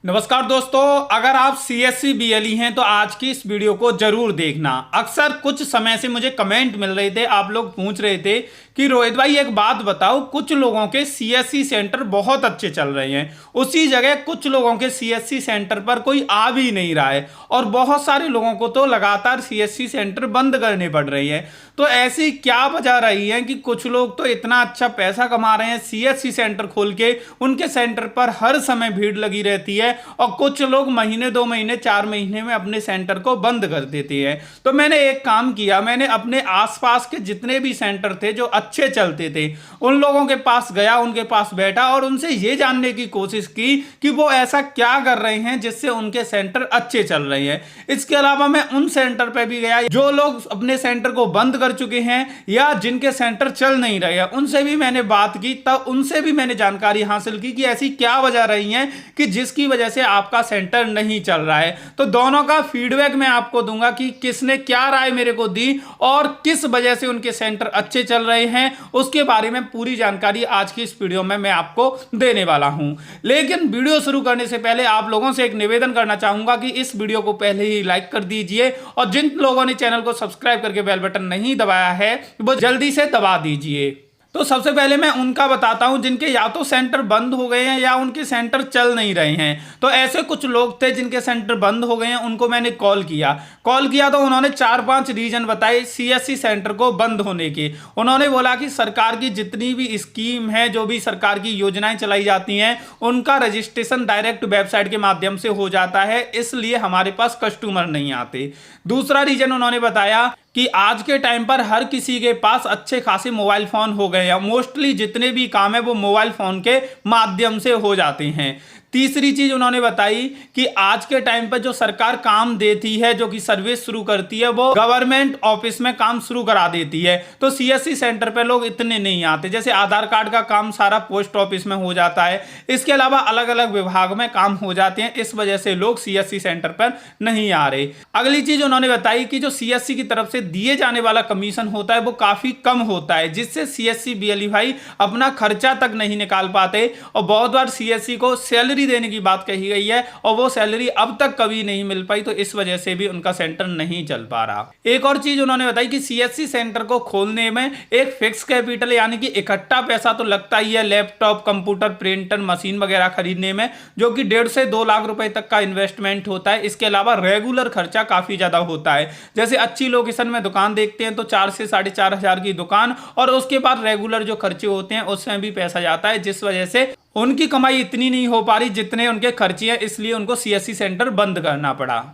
नमस्कार दोस्तों, अगर आप सीएससी बीएलई हैं तो आज की इस वीडियो को जरूर देखना। अक्सर कुछ समय से मुझे कमेंट मिल रहे थे, आप लोग पूछ रहे थे कि रोहित भाई एक बात बताओ, कुछ लोगों के सीएससी सेंटर बहुत अच्छे चल रहे हैं, उसी जगह कुछ लोगों के सीएससी सेंटर पर कोई आ भी नहीं रहा है और बहुत सारे लोगों को तो लगातार सीएससी सेंटर बंद करने पड़ रही है। तो ऐसी क्या वजह रही है कि कुछ लोग तो इतना अच्छा पैसा कमा रहे हैं सीएससी सेंटर खोल के, उनके सेंटर पर हर समय भीड़ लगी रहती है और कुछ लोग महीने 2 महीने 4 महीने में अपने सेंटर को बंद कर देते हैं। तो मैंने एक काम किया, मैंने अपने आसपास के जितने भी सेंटर थे जो अच्छे चलते थे उन लोगों के पास गया, उनके पास बैठा और उनसे ये जानने की कोशिश की कि वो ऐसा क्या कर रहे हैं जिससे उनके सेंटर अच्छे चल रहे हैं। इसके अलावा मैं उन सेंटर पे भी गया जो लोग अपने सेंटर को बंद कर चुके हैं या जिनके सेंटर चल नहीं रहे हैं, उनसे भी मैंने बात की। तब उनसे भी मैंने जानकारी हासिल की कि ऐसी क्या वजह रही है कि जिसकी वजह से आपका सेंटर नहीं चल रहा है। तो दोनों का फीडबैक मैं आपको दूंगा कि किसने क्या राय मेरे को दी और किस वजह से उनके सेंटर अच्छे चल रहे हैं, उसके बारे में पूरी जानकारी आज की इस वीडियो में मैं आपको देने वाला हूं। लेकिन वीडियो शुरू करने से पहले आप लोगों से एक निवेदन करना चाहूंगा कि इस वीडियो को पहले ही लाइक कर दीजिए और जिन लोगों ने चैनल को सब्सक्राइब करके बेल बटन नहीं दबाया है वो जल्दी से दबा दीजिए। तो सबसे पहले मैं उनका बताता हूं जिनके या तो सेंटर बंद हो गए हैं या उनके सेंटर चल नहीं रहे हैं। तो ऐसे कुछ लोग थे जिनके सेंटर बंद हो गए हैं, उनको मैंने कॉल किया तो उन्होंने 4-5 रीजन बताए सीएससी सेंटर को बंद होने के। उन्होंने बोला कि सरकार की जितनी भी स्कीम है, जो भी सरकार की योजनाएं चलाई जाती हैं, उनका रजिस्ट्रेशन डायरेक्ट वेबसाइट के माध्यम से हो जाता है, इसलिए हमारे पास कस्टमर नहीं आते। दूसरा रीजन उन्होंने बताया कि आज के टाइम पर हर किसी के पास अच्छे खासे मोबाइल फोन हो गए हैं, मोस्टली जितने भी काम है वो मोबाइल फोन के माध्यम से हो जाते हैं। तीसरी चीज उन्होंने बताई कि आज के टाइम पर जो सरकार काम देती है, जो कि सर्विस शुरू करती है, वो गवर्नमेंट ऑफिस में काम शुरू करा देती है। तो सीएससी सेंटर पे लोग इतने नहीं आते। जैसे आधार कार्ड का काम सारा पोस्ट ऑफिस में हो जाता है, इसके अलावा अलग अलग विभाग में काम हो जाते हैं, इस वजह से लोग सीएससी सेंटर पर नहीं आ रहे। अगली चीज उन्होंने बताई कि जो सीएससी की तरफ से दिए जाने वाला कमीशन होता है वो काफी कम होता है, जिससे सीएससी बीएलई भाई अपना खर्चा तक नहीं निकाल पाते और बहुत बार सीएससी को सैलरी देने की बात कही गई है और वो सैलरी अब तक कभी नहीं मिल पाई, तो इस वजह से भी उनका सेंटर नहीं चल पा रहा। एक और चीज उन्होंने बताई कि सीएससी सेंटर को खोलने में एक फिक्स कैपिटल यानी कि इकट्ठा पैसा तो लगता ही है, लैपटॉप, कंप्यूटर, प्रिंटर, मशीन वगैरह खरीदने में, जो कि 1.5 से 2 लाख रुपए तक का इन्वेस्टमेंट होता है। इसके अलावा रेगुलर खर्चा काफी ज्यादा होता है। जैसे अच्छी लोकेशन में दुकान देखते हैं तो 4 से 4.5 हजार की दुकान और उसके बाद रेगुलर जो खर्चे होते हैं उसमें भी पैसा जाता है, जिस वजह से उनकी कमाई इतनी नहीं हो पा रही जितने उनके खर्चे हैं, इसलिए उनको सीएससी सेंटर बंद करना पड़ा।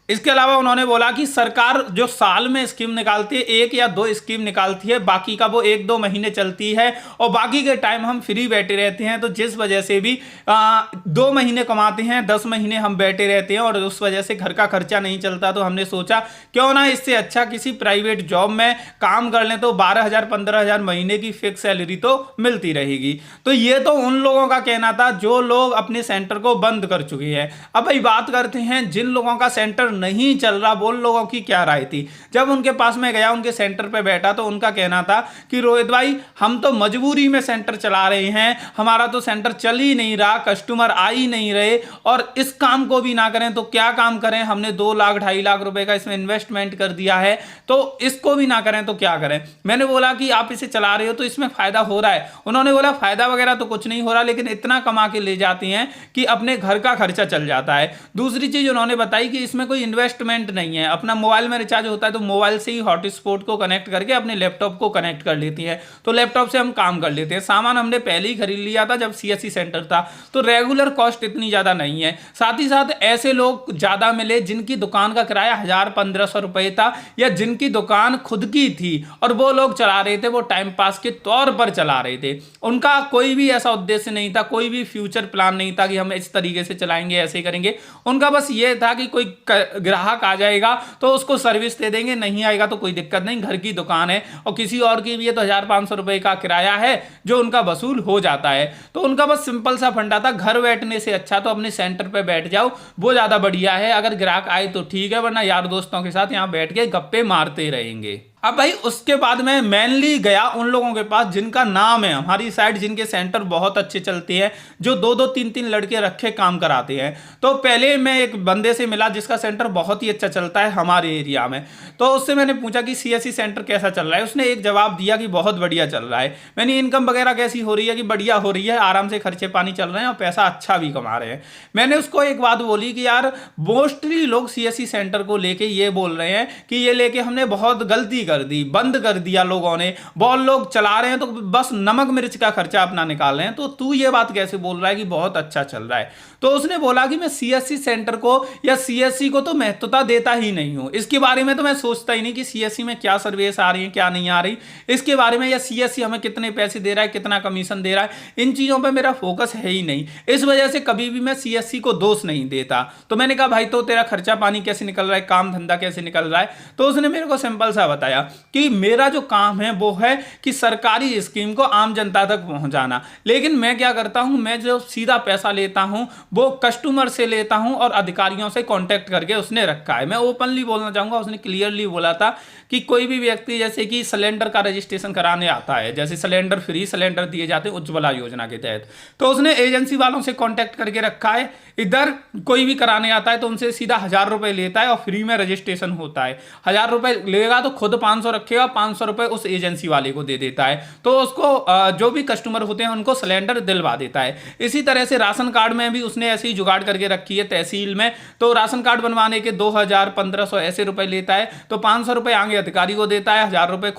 इसके अलावा उन्होंने बोला कि सरकार जो साल में स्कीम निकालती है, 1 या 2 स्कीम निकालती है, बाकी का वो 1-2 महीने चलती है और बाकी के टाइम हम फ्री बैठे रहते हैं। तो जिस वजह से भी 2 महीने कमाते हैं, 10 महीने हम बैठे रहते हैं और उस वजह से घर का खर्चा नहीं चलता। तो हमने सोचा क्यों ना इससे अच्छा किसी प्राइवेट जॉब में काम कर लें, तो 12,000 15,000 महीने की फिक्स सैलरी तो मिलती रहेगी। तो ये तो उन लोगों का कहना था जो लोग अपने सेंटर को बंद कर चुके हैं। अब भाई बात करते हैं जिन लोगों का सेंटर नहीं चल रहा, वो लोगों की क्या राय थी। जब उनके पास में गया, उनके सेंटर पे बैठा, तो उनका कहना था कि रोहित भाई हम तो मजबूरी में सेंटर चला रहे हैं, हमारा तो सेंटर चल ही नहीं रहा, कस्टमर आ ही नहीं रहे और इस काम को भी ना करें तो क्या काम करें, हमने 2 लाख 2.5 लाख रुपए का इसमें इन्वेस्टमेंट कर दिया है, तो इसको भी ना करें तो क्या करें। मैंने बोला कि आप इसे चला रहे हो तो इसमें फायदा हो रहा है। उन्होंने बोला फायदा वगैरह तो कुछ नहीं हो रहा, लेकिन इतना कमा के ले जाती हैं कि अपने घर का खर्चा चल जाता है। दूसरी चीज उन्होंने बताई कि इसमें कोई इन्वेस्टमेंट नहीं है, अपना मोबाइल में रिचार्ज होता है तो मोबाइल से ही हॉटस्पॉट को कनेक्ट करके अपने लैपटॉप को कनेक्ट कर लेती है, तो लैपटॉप से हम काम कर लेते हैं। सामान हमने पहले ही खरीद लिया था जब सीएससी सेंटर था, तो रेगुलर कॉस्ट इतनी ज्यादा नहीं है। साथ ही साथ ऐसे लोग ज्यादा मिले जिनकी दुकान का किराया 1,000-1,500 रुपए था या जिनकी दुकान खुद की थी और वो लोग चला रहे थे, वो टाइम पास के तौर पर चला रहे थे। उनका कोई भी ऐसा उद्देश्य नहीं था, कोई भी फ्यूचर प्लान नहीं था कि हम इस तरीके से चलाएंगे, ऐसे करेंगे। उनका बस ये था कि कोई ग्राहक आ जाएगा तो उसको सर्विस दे देंगे, नहीं आएगा तो कोई दिक्कत नहीं, घर की दुकान है और किसी और की भी है तो 1,500 रुपए का किराया है जो उनका वसूल हो जाता है। तो उनका बस सिंपल सा फंडा था, घर बैठने से अच्छा तो अपने सेंटर पे बैठ जाओ, वो ज्यादा बढ़िया है। अगर ग्राहक आए तो ठीक है, वरना यार दोस्तों के साथ यहाँ बैठ के गप्पे मारते रहेंगे। अब भाई उसके बाद मैं मेनली गया उन लोगों के पास जिनका नाम है हमारी साइड, जिनके सेंटर बहुत अच्छे चलते हैं, जो दो दो तीन तीन लड़के रखे काम कराते हैं। तो पहले मैं एक बंदे से मिला जिसका सेंटर बहुत ही अच्छा चलता है हमारे एरिया में। तो उससे मैंने पूछा कि सीएससी सेंटर कैसा चल रहा है। उसने एक जवाब दिया कि बहुत बढ़िया चल रहा है। मैंने इनकम वगैरह कैसी हो रही है, कि बढ़िया हो रही है, आराम से खर्चे पानी चल रहे हैं और पैसा अच्छा भी कमा रहे हैं। मैंने उसको एक बात बोली कि यार मोस्टली लोग सीएससी सेंटर को लेके ये बोल रहे हैं कि ये लेके हमने बहुत गलती कर दी, बंद कर दिया लोगों ने, बहुत लोग चला रहे हैं तो बस नमक मिर्च का खर्चा अपना निकाल रहे हैं, तो तू ये बात कैसे बोल रहा है कि बहुत अच्छा चल रहा है। तो उसने बोला कि मैं सीएससी सेंटर को या सीएससी को तो महत्वता देता ही नहीं हूं, इसके बारे में तो मैं सोचता ही नहीं कि सीएससी में क्या सर्विस आ रही है क्या नहीं आ रही इसके बारे में, या सीएससी हमें कितने पैसे दे रहा है कितना कमीशन दे रहा है, इन चीजों पर मेरा फोकस है ही नहीं। इस वजह से कभी भी मैं सीएससी को दोष नहीं देता। तो मैंने कहा भाई तो तेरा खर्चा पानी कैसे निकल रहा है, काम धंधा कैसे निकल रहा है। तो उसने मेरे को सिंपल सा बताया कि मेरा जो काम है वो है कि सरकारी स्कीम को आम जनता तक पहुंचाना, लेकिन मैं क्या करता हूं, मैं जो सीधा पैसा लेता हूं वो कस्टमर से लेता हूं और अधिकारियों से कांटेक्ट करके उसने रखा है। मैं ओपनली बोलना चाहूंगा, उसने क्लियरली बोला था कि कोई भी व्यक्ति जैसे कि सिलेंडर का रजिस्ट्रेशन कराने आता है, जैसे सिलेंडर फ्री सिलेंडर दिए जाते हैं उज्ज्वला योजना के तहत, तो उसने एजेंसी वालों से कांटेक्ट करके रखा है। इधर कोई भी कराने आता है तो उनसे सीधा 1000 रुपए लेता है और फ्री में रजिस्ट्रेशन होता है। 1000 रुपए लेगा तो खुद 500 रखेगा, 500 रुपए उस एजेंसी वाले को दे देता है, तो उसको जो भी कस्टमर होते हैं उनको सिलेंडर दिलवा देता है। इसी तरह से राशन कार्ड में भी उसने ऐसे ही जुगाड़ करके रखी है तहसील में, तो राशन कार्ड बनवाने के 2000 1500 ऐसे रुपए लेता है, तो 500 रुपए आगे अधिकारी को देता है, 1000 रुपए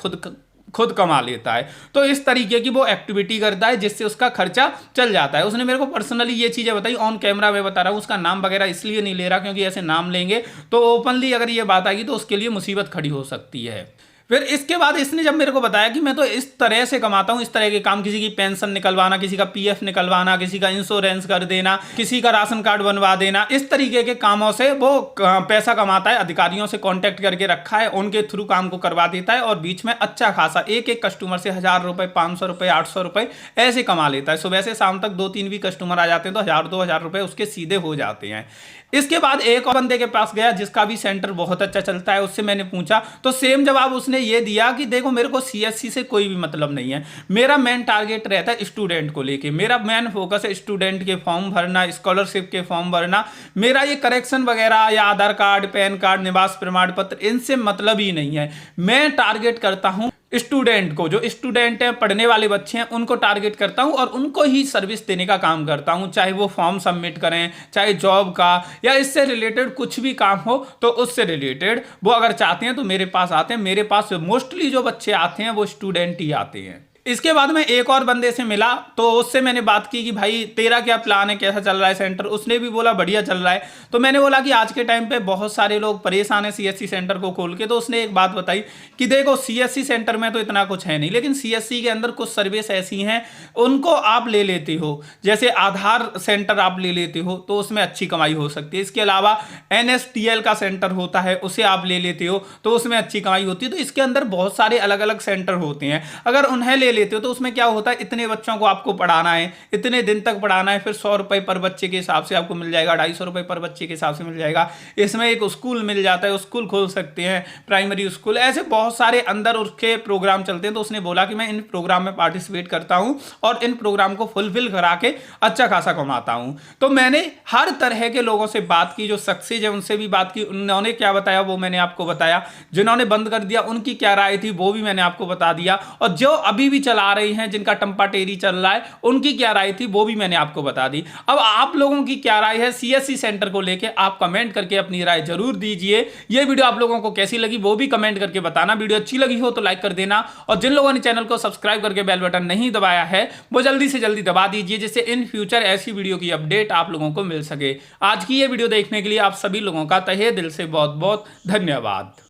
खुद कमा लेता है। तो इस तरीके की वो एक्टिविटी करता है जिससे उसका खर्चा चल जाता है। उसने मेरे को पर्सनली ये चीजें बताई, ऑन कैमरा में बता रहा हूं, उसका नाम वगैरह इसलिए नहीं ले रहा क्योंकि ऐसे नाम लेंगे तो ओपनली अगर ये बात आएगी तो उसके लिए मुसीबत खड़ी हो सकती है। फिर इसके बाद इसने जब मेरे को बताया कि मैं तो इस तरह से कमाता हूं, इस तरह के काम, किसी की पेंशन निकलवाना, किसी का पीएफ निकलवाना, किसी का इंश्योरेंस कर देना, किसी का राशन कार्ड बनवा देना, इस तरीके के कामों से वो पैसा कमाता है। अधिकारियों से कांटेक्ट करके रखा है, उनके थ्रू काम को करवा देता है और बीच में अच्छा खासा एक एक कस्टमर से 1000 रुपए 500 रुपए 800 रुपए ऐसे कमा लेता है। सुबह से शाम तक 2-3 भी कस्टमर आ जाते हैं तो 1000-2000 रुपए उसके सीधे हो जाते हैं। इसके बाद एक और बंदे के पास गया जिसका भी सेंटर बहुत अच्छा चलता है, उससे मैंने पूछा तो सेम जवाब उसने ये दिया कि देखो मेरे को सीएससी से कोई भी मतलब नहीं है, मेरा मेन टारगेट रहता है स्टूडेंट को लेके, मेरा मेन फोकस है स्टूडेंट के फॉर्म भरना, स्कॉलरशिप के फॉर्म भरना, मेरा ये करेक्शन वगैरह या आधार कार्ड पैन कार्ड निवास प्रमाण पत्र इनसे मतलब ही नहीं है। मैं टारगेट करता हूं स्टूडेंट को, जो स्टूडेंट हैं पढ़ने वाले बच्चे हैं उनको टारगेट करता हूं और उनको ही सर्विस देने का काम करता हूं, चाहे वो फॉर्म सबमिट करें, चाहे जॉब का या इससे रिलेटेड कुछ भी काम हो तो उससे रिलेटेड वो अगर चाहते हैं तो मेरे पास आते हैं। मेरे पास मोस्टली जो बच्चे आते हैं वो स्टूडेंट ही आते हैं। इसके बाद मैं एक और बंदे से मिला तो उससे मैंने बात की कि भाई तेरा क्या प्लान है, कैसा चल रहा है सेंटर। उसने भी बोला बढ़िया चल रहा है। तो मैंने बोला कि आज के टाइम पे बहुत सारे लोग परेशान है सीएससी सेंटर को खोल के। तो उसने एक बात बताई कि देखो सीएससी सेंटर में तो इतना कुछ है नहीं, लेकिन सीएससी के अंदर कुछ सर्विस ऐसी हैं उनको आप ले लेते हो, जैसे आधार सेंटर आप ले लेते हो तो उसमें अच्छी कमाई हो सकती है। इसके अलावा NSTL का सेंटर होता है उसे आप ले लेते हो तो उसमें अच्छी कमाई होती है। तो इसके अंदर बहुत सारे अलग अलग सेंटर होते हैं, अगर उन्हें ले लेते हो तो उसमें क्या होता है, इतने बच्चों को आपको पढ़ाना है, इतने दिन तक पढ़ाना है, फिर 100 रुपए पर बच्चे के हिसाब से आपको मिल जाएगा, 250 रुपए पर बच्चे के हिसाब से मिल जाएगा। इसमें एक स्कूल मिल जाता है, स्कूल खोल सकते हैं, प्राइमरी स्कूल, ऐसे बहुत सारे अंदर उसके प्रोग्राम चलते हैं। तो उसने बोला कि मैं इन प्रोग्राम में पार्टिसिपेट करता हूं और इन प्रोग्राम को फुलफिल करा के अच्छा खासा कमाता हूं। तो मैंने हर तरह के लोगों से बात की, जो सक्सेस है उनसे भी बात की, उन्होंने क्या बताया वो मैंने आपको बताया, जिन्होंने बंद कर दिया उनकी क्या राय थी वो भी मैंने आपको बता दिया, और जो अभी भी चला रही हैं जिनका टंपाटेरी चल रहा है उनकी क्या राय थी वो भी मैंने आपको बता दी। अब आप लोगों की क्या राय है सीएससी सेंटर को लेके, आप कमेंट करके अपनी राय जरूर दीजिए। ये वीडियो आप लोगों को कैसी लगी वो भी कमेंट करके बताना। वीडियो अच्छी लगी हो तो लाइक कर देना, और जिन लोगों ने चैनल को सब्सक्राइब करके बेल बटन नहीं दबाया है वो जल्दी से जल्दी दबा दीजिए, जिससे इन फ्यूचर ऐसी वीडियो की अपडेट आप लोगों को मिल सके। आज की ये वीडियो देखने के लिए आप सभी लोगों का तहे दिल से बहुत बहुत धन्यवाद।